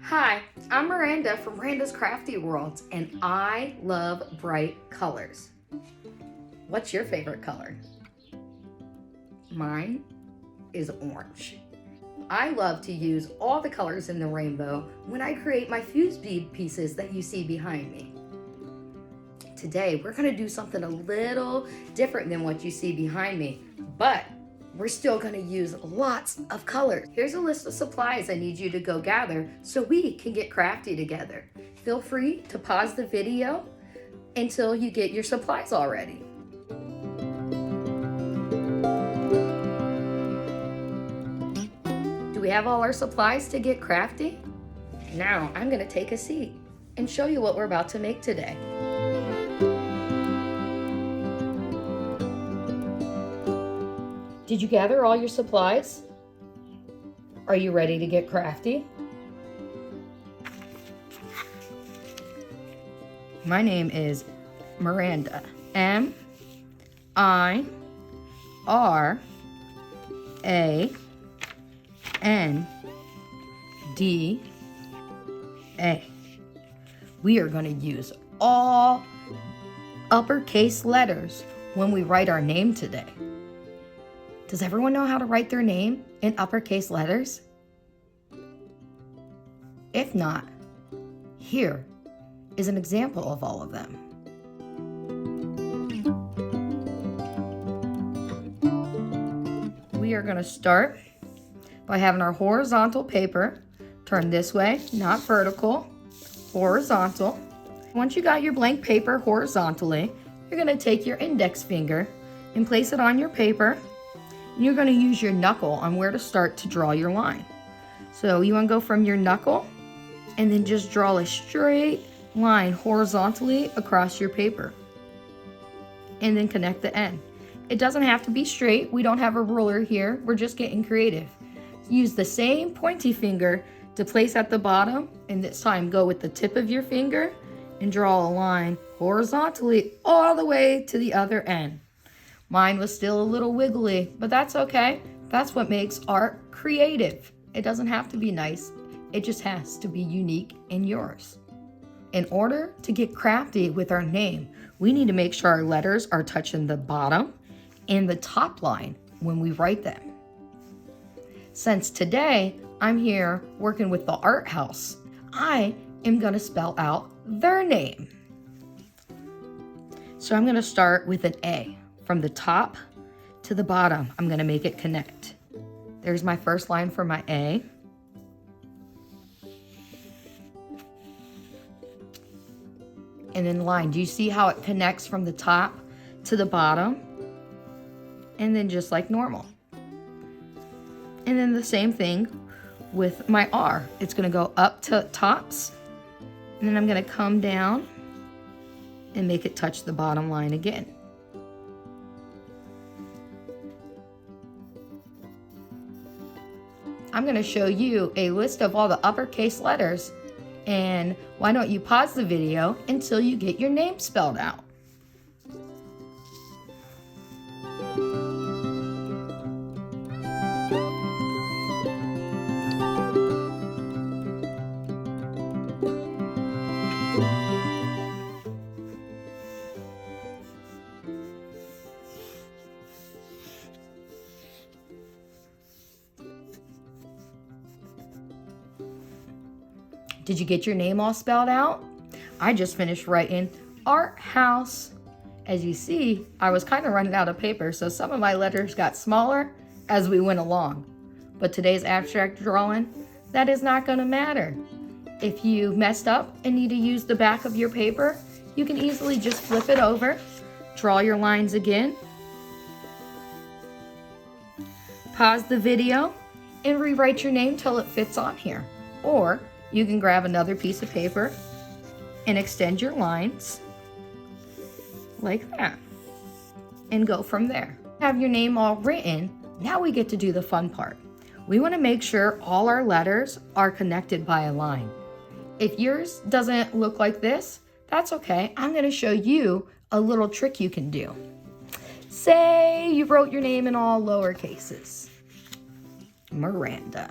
Hi, I'm Miranda from Randa's Crafty World, and I love bright colors. What's your favorite color? Mine is orange. I love to use all the colors in the rainbow when I create my fuse bead pieces that you see behind me. Today, we're gonna do something a little different than what you see behind me, but we're still gonna use lots of colors. Here's a list of supplies I need you to go gather so we can get crafty together. Feel free to pause the video until you get your supplies all ready. Do we have all our supplies to get crafty? Now I'm gonna take a seat and show you what we're about to make today. Did you gather all your supplies? Are you ready to get crafty? My name is Miranda. M-I-R-A-N-D-A. We are going to use all uppercase letters when we write our name today. Does everyone know how to write their name in uppercase letters? If not, here is an example of all of them. We are going to start by having our horizontal paper turn this way, not vertical, horizontal. Once you got your blank paper horizontally, you're going to take your index finger and place it on your paper. You're going to use your knuckle on where to start to draw your line. So you want to go from your knuckle and then just draw a straight line horizontally across your paper. And then connect the end. It doesn't have to be straight. We don't have a ruler here. We're just getting creative. Use the same pointy finger to place at the bottom, and this time go with the tip of your finger and draw a line horizontally all the way to the other end. Mine was still a little wiggly, but that's okay. That's what makes art creative. It doesn't have to be nice. It just has to be unique and yours. In order to get crafty with our name, we need to make sure our letters are touching the bottom and the top line when we write them. Since today I'm here working with the art house, I am going to spell out their name. So I'm going to start with an A. From the top to the bottom, I'm going to make it connect. There's my first line for my A. And then line. Do you see how it connects from the top to the bottom? And then just like normal. And then the same thing with my R. It's going to go up to tops. And then I'm going to come down and make it touch the bottom line again. I'm going to show you a list of all the uppercase letters, and why don't you pause the video until you get your name spelled out. Did you get your name all spelled out? I just finished writing art house. As you see, I was kind of running out of paper, so some of my letters got smaller as we went along. But today's abstract drawing, that is not going to matter. If you messed up and need to use the back of your paper, you can easily just flip it over, draw your lines again, pause the video, and rewrite your name till it fits on here. Or you can grab another piece of paper and extend your lines like that and go from there. Have your name all written. Now we get to do the fun part. We want to make sure all our letters are connected by a line. If yours doesn't look like this, that's okay. I'm going to show you a little trick you can do. Say you wrote your name in all lower cases. Miranda.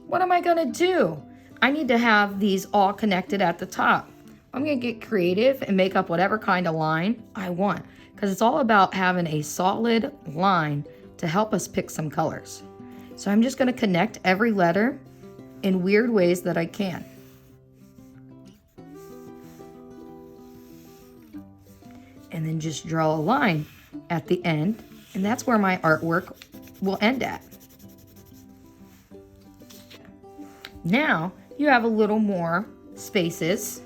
What am I gonna do? I need to have these all connected at the top. I'm gonna get creative and make up whatever kind of line I want, because it's all about having a solid line to help us pick some colors. So I'm just gonna connect every letter in weird ways that I can. And then just draw a line at the end, and that's where my artwork will end at. Now you have a little more spaces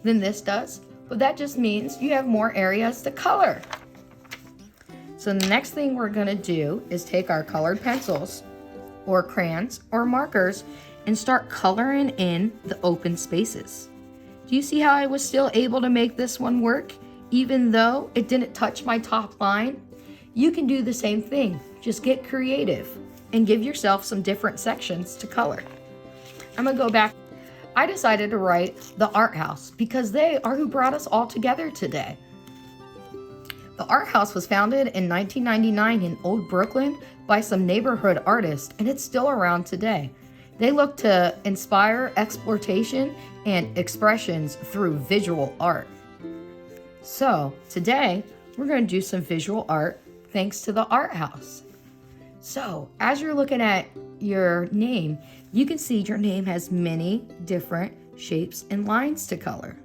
than this does, but that just means you have more areas to color. So the next thing we're gonna do is take our colored pencils or crayons or markers and start coloring in the open spaces. Do you see how I was still able to make this one work even though it didn't touch my top line? You can do the same thing. Just get creative and give yourself some different sections to color. I'm gonna go back. I decided to write the art house because they are who brought us all together today. The art house was founded in 1999 in Old Brooklyn by some neighborhood artists, and it's still around today. They look to inspire exploration and expressions through visual art. So today we're going to do some visual art thanks to the art house. So as you're looking at your name, you can see your name has many different shapes and lines to color.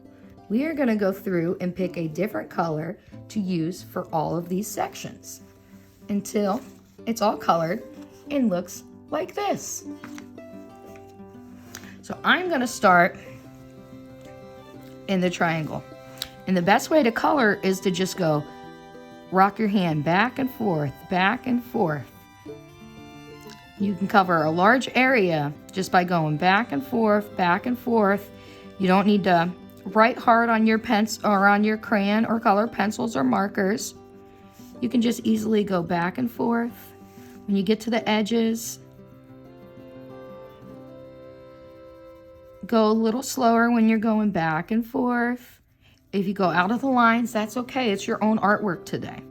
We are going to go through and pick a different color to use for all of these sections until it's all colored and looks like this. So I'm going to start in the triangle. And the best way to color is to just go rock your hand back and forth, back and forth. You can cover a large area just by going back and forth, back and forth. You don't need to write hard on your pens or on your crayon or color pencils or markers. You can just easily go back and forth. When you get to the edges, go a little slower when you're going back and forth. If you go out of the lines, that's okay. It's your own artwork today.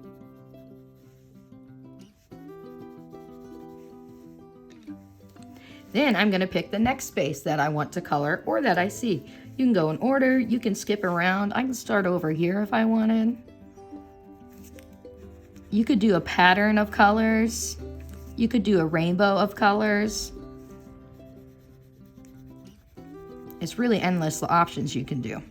Then I'm going to pick the next space that I want to color or that I see. You can go in order. You can skip around. I can start over here if I wanted. You could do a pattern of colors. You could do a rainbow of colors. It's really endless the options you can do.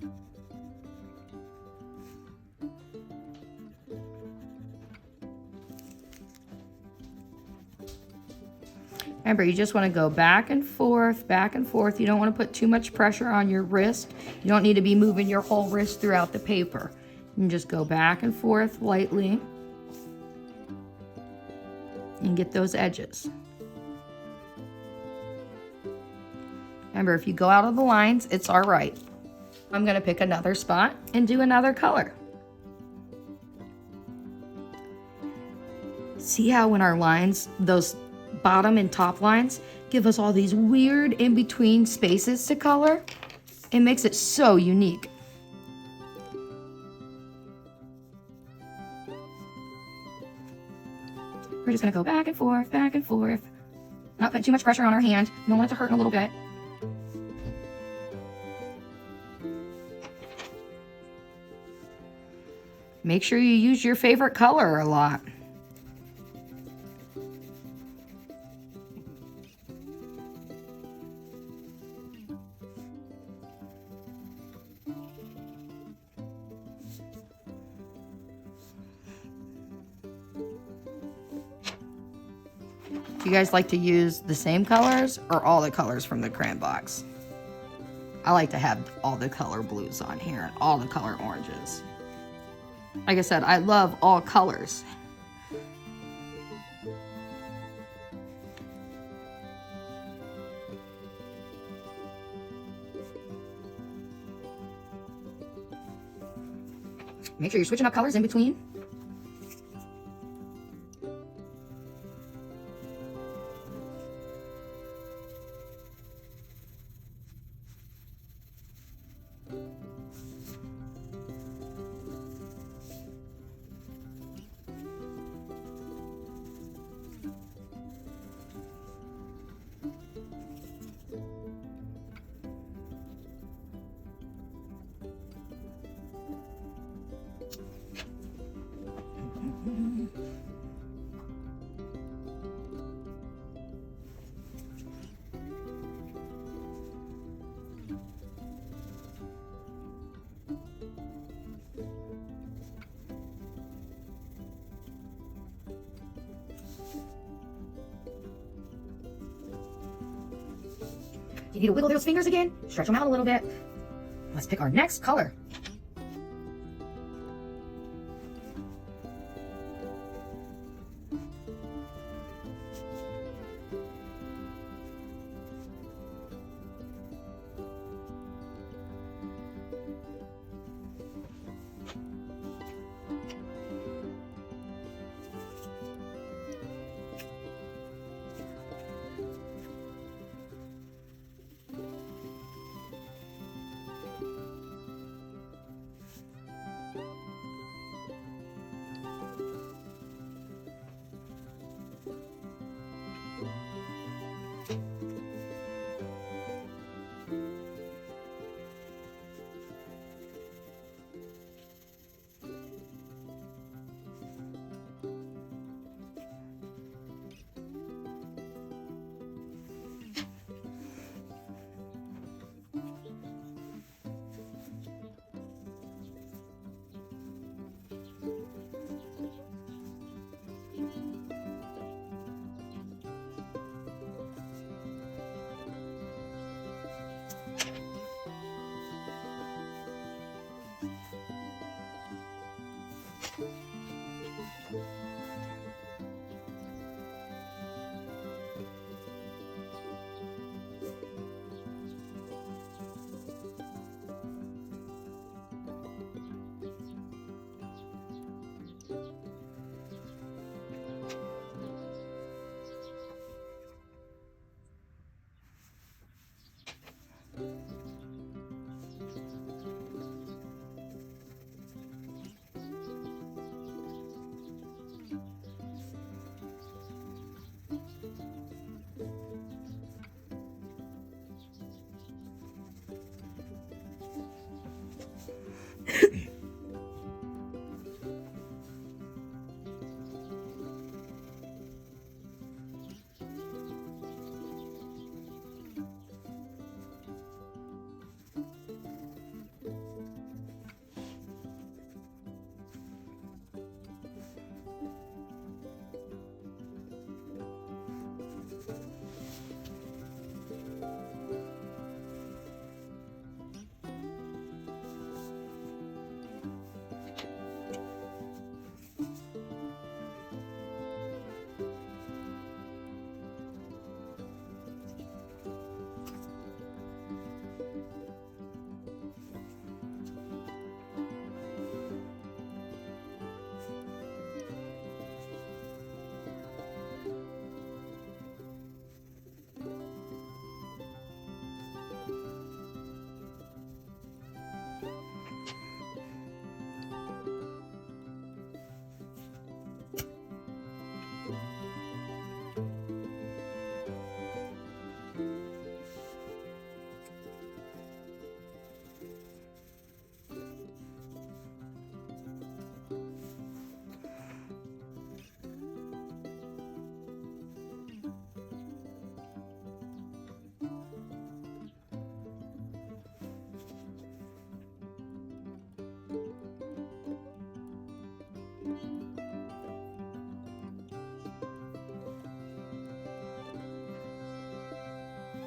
Remember, you just want to go back and forth, back and forth. You don't want to put too much pressure on your wrist. You don't need to be moving your whole wrist throughout the paper. You can just go back and forth lightly and get those edges. Remember, if you go out of the lines, it's all right. I'm going to pick another spot and do another color. See how when our lines, those bottom and top lines, give us all these weird in-between spaces to color? It makes it so unique. We're just going to go back and forth, back and forth. Not put too much pressure on our hand. You don't want it to hurt in a little bit. Make sure you use your favorite color a lot. Do you guys like to use the same colors or all the colors from the crayon box? I like to have all the color blues on here and all the color oranges. Like I said, I love all colors. Make sure you're switching up colors in between. You need to wiggle those fingers again, stretch them out a little bit. Let's pick our next color.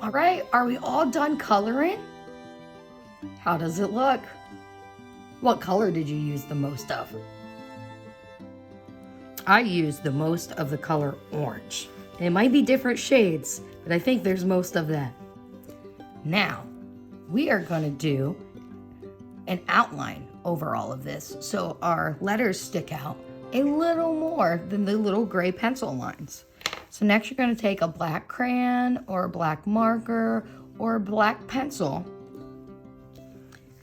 All right, are we all done coloring? How does it look? What color did you use the most of? I used the most of the color orange. It might be different shades, but I think there's most of that. Now, we are going to do an outline over all of this so our letters stick out a little more than the little gray pencil lines. So next you're going to take a black crayon or a black marker or a black pencil,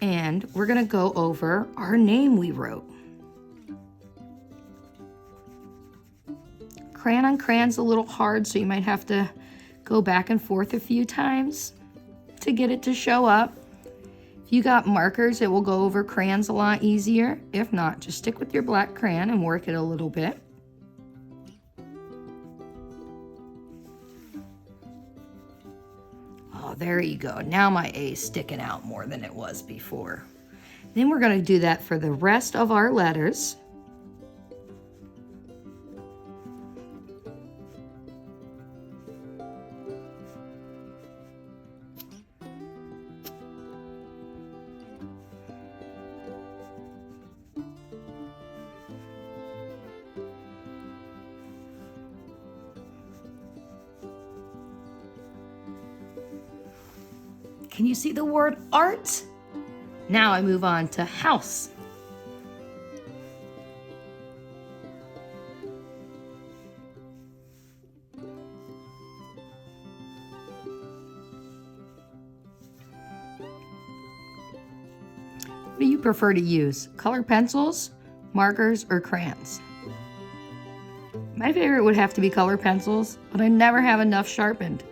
and we're going to go over our name we wrote. Crayon on crayon's a little hard, so you might have to go back and forth a few times to get it to show up. If you got markers, it will go over crayons a lot easier. If not, just stick with your black crayon and work it a little bit. Oh, there you go. Now my A's sticking out more than it was before. Then we're going to do that for the rest of our letters. Can you see the word art? Now I move on to house. What do you prefer to use? Colored pencils, markers, or crayons? My favorite would have to be colored pencils, but I never have enough sharpened.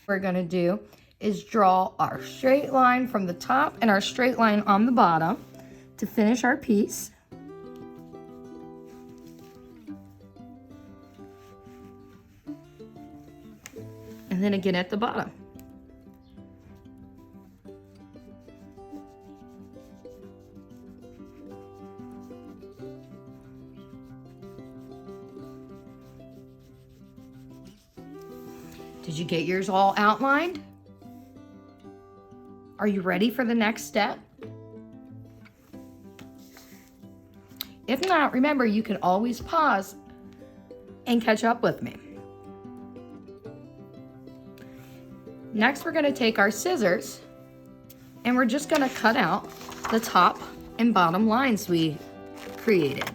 We're gonna do is draw our straight line from the top and our straight line on the bottom to finish our piece. And then again at the bottom. Did you get yours all outlined? Are you ready for the next step? If not, remember you can always pause and catch up with me. Next, we're gonna take our scissors and we're just gonna cut out the top and bottom lines we created.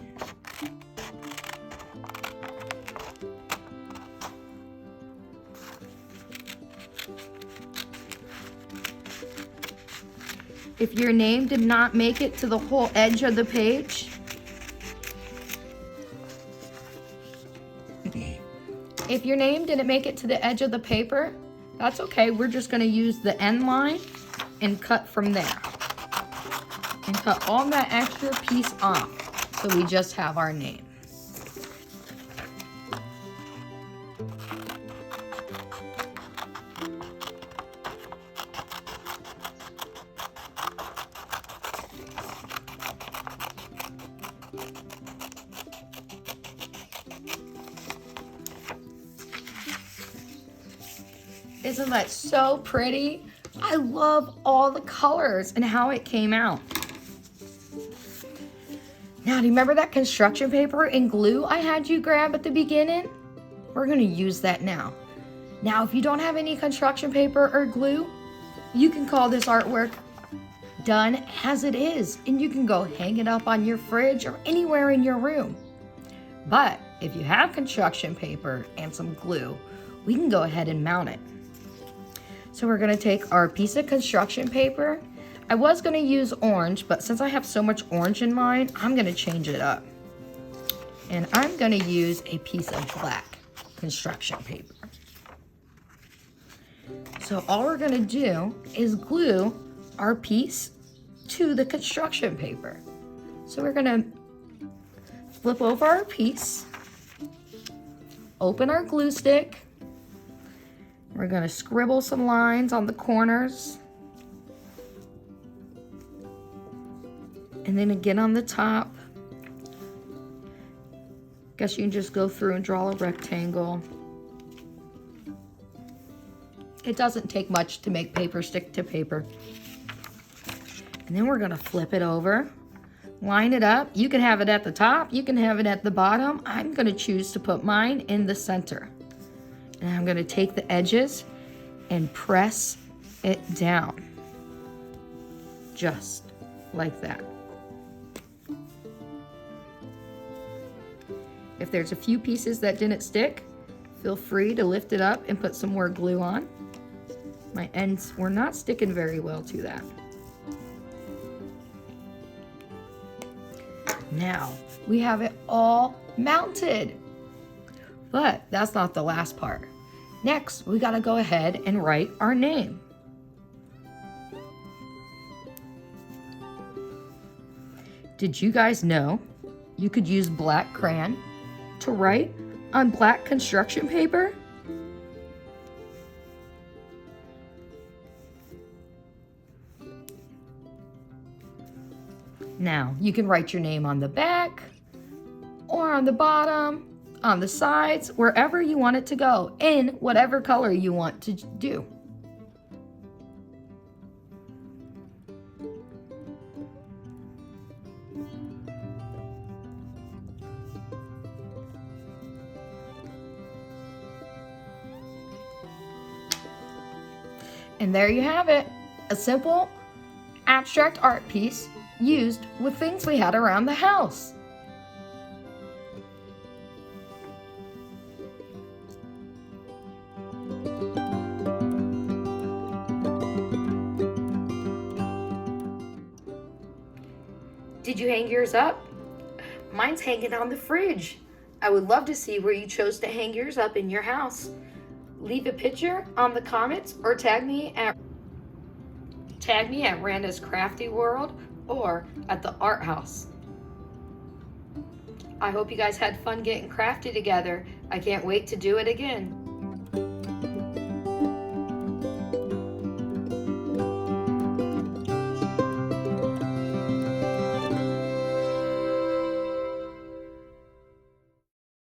If your name did not make it to the whole edge of the page, if your name didn't make it to the edge of the paper, that's okay. We're just gonna use the end line and cut from there. And cut all that extra piece off so we just have our name. Isn't that so pretty? I love all the colors and how it came out. Now, do you remember that construction paper and glue I had you grab at the beginning? We're gonna use that now. Now, if you don't have any construction paper or glue, you can call this artwork done as it is, and you can go hang it up on your fridge or anywhere in your room. But if you have construction paper and some glue, we can go ahead and mount it. So we're gonna take our piece of construction paper. I was gonna use orange, but since I have so much orange in mine, I'm gonna change it up. And I'm gonna use a piece of black construction paper. So all we're gonna do is glue our piece to the construction paper. So we're gonna flip over our piece, open our glue stick. We're gonna scribble some lines on the corners. And then again on the top. Guess you can just go through and draw a rectangle. It doesn't take much to make paper stick to paper. And then we're gonna flip it over, line it up. You can have it at the top, you can have it at the bottom. I'm gonna choose to put mine in the center. And I'm gonna take the edges and press it down. Just like that. If there's a few pieces that didn't stick, feel free to lift it up and put some more glue on. My ends were not sticking very well to that. Now we have it all mounted. But that's not the last part. Next, we gotta go ahead and write our name. Did you guys know you could use black crayon to write on black construction paper? Now, you can write your name on the back or on the bottom, on the sides, wherever you want it to go, in whatever color you want to do. And there you have it, a simple abstract art piece used with things we had around the house. Did you hang yours up? Mine's hanging on the fridge. I would love to see where you chose to hang yours up in your house. Leave a picture on the comments or tag me at Randa's Crafty World or at the Art House. I hope you guys had fun getting crafty together. I can't wait to do it again.